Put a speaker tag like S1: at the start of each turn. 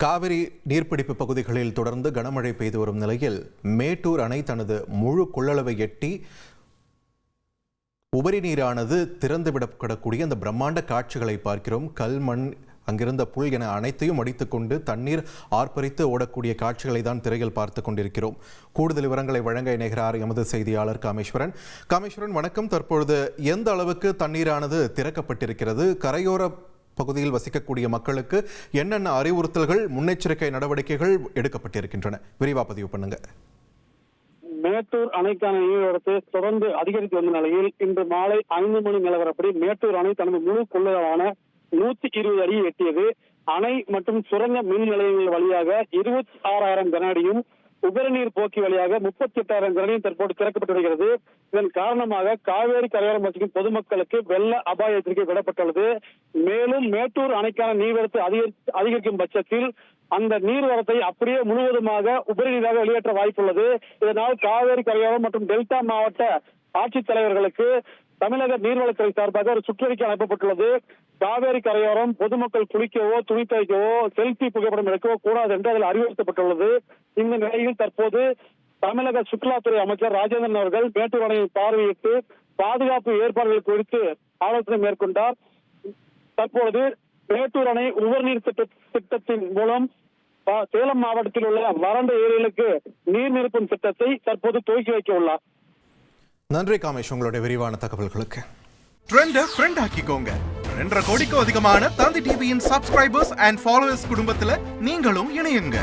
S1: காவிரி நீர்பிடிப்பு பகுதிகளில் தொடர்ந்து கனமழை பெய்து வரும் நிலையில் மேட்டூர் அணை தனது முழு கொள்ளளவை எட்டி உபரி நீரானது திறந்துவிடப்படக்கூடிய அந்த பிரம்மாண்ட காட்சிகளை பார்க்கிறோம். கல், மண், அங்கிருந்த புல் என அனைத்தையும் அடித்துக்கொண்டு தண்ணீர் ஆர்ப்பரித்து ஓடக்கூடிய காட்சிகளை தான் திரையில் பார்த்து கொண்டிருக்கிறோம். கூடுதல் விவரங்களை வழங்க இணைகிறார் எமது செய்தியாளர் காமேஸ்வரன். வணக்கம். தற்பொழுது எந்த அளவுக்கு தண்ணீரானது திறக்கப்பட்டிருக்கிறது? கரையோர பகுதியில் வசிக்கக்கூடிய மக்களுக்கு என்னென்ன அறிவுறுத்தல்கள், முன்னெச்சரிக்கை நடவடிக்கைகள் எடுக்கப்பட்டிருக்கின்றன? விரிவா பதிவு பண்ணுங்க.
S2: மேட்டூர் அணைக்கான நீர்வரத்து தொடர்ந்து அதிகரித்து வந்த நிலையில் இன்று மாலை 5 மணி நிலவரப்படி மேட்டூர் அணை தனது முழு கொள்ளளவான 120 அடியை எட்டியது. அணை மற்றும் சுரங்க மின் நிலையங்கள் வழியாக 26,000 கன அடியும், உபரிநீர் போக்கி வழியாக 38,000 கன அடியும் தற்போது திறக்கப்பட்டு வருகிறது. இதன் காரணமாக காவேரி கரையோரம் வசிக்கும் பொதுமக்களுக்கு வெள்ள அபாய எச்சரிக்கை விடப்பட்டுள்ளது. மேலும் மேட்டூர் அணைக்கான நீர்வரத்து அதிகரிக்கும் பட்சத்தில் அந்த நீர்வரத்தை அப்படியே முழுவதுமாக உபரிநீராக வெளியேற்ற வாய்ப்புள்ளது. இதனால் காவேரி கரையோரம் மற்றும் டெல்டா மாவட்ட ஆட்சித்தலைவர்களுக்கு தமிழக நீர்வளத்துறை சார்பாக ஒரு சுற்றறிக்கை அனுப்பப்பட்டுள்ளது. காவேரி கரையோரம் பொதுமக்கள் குளிக்கவோ, துணி துவைக்கவோ, செல்பி புகைப்படம் எடுக்கவோ கூடாது என்று அதில் அறிவுறுத்தப்பட்டுள்ளது. இந்த நிலையில் தற்போது தமிழக சுற்றுலாத்துறை அமைச்சர் ராஜேந்திரன் அவர்கள் மேட்டூர் அணையை பார்வையிட்டு பாதுகாப்பு ஏற்பாடுகள் குறித்து ஆலோசனை மேற்கொண்டார். தற்போது மேட்டூர் அணை உபரிநீர் திட்டத்தின் மூலம் சேலம் மாவட்டத்தில் உள்ள வறண்ட ஏரிகளுக்கு நீர் நிரப்பும் திட்டத்தை தற்போது துவக்கி வைக்க உள்ளார்.
S1: நன்றி காமேஷ், உங்களுடைய விரிவான தகவல்களுக்கு.
S3: ட்ரெண்ட ஃப்ரெண்ட் ஆக்கிக்கோங்க. 2.5 கோடிக்கும் அதிகமான தந்தி டிவியின் சப்ஸ்கிரைபர்ஸ் அண்ட் ஃபாலோவர்ஸ் குடும்பத்துல நீங்களும் இணையுங்க.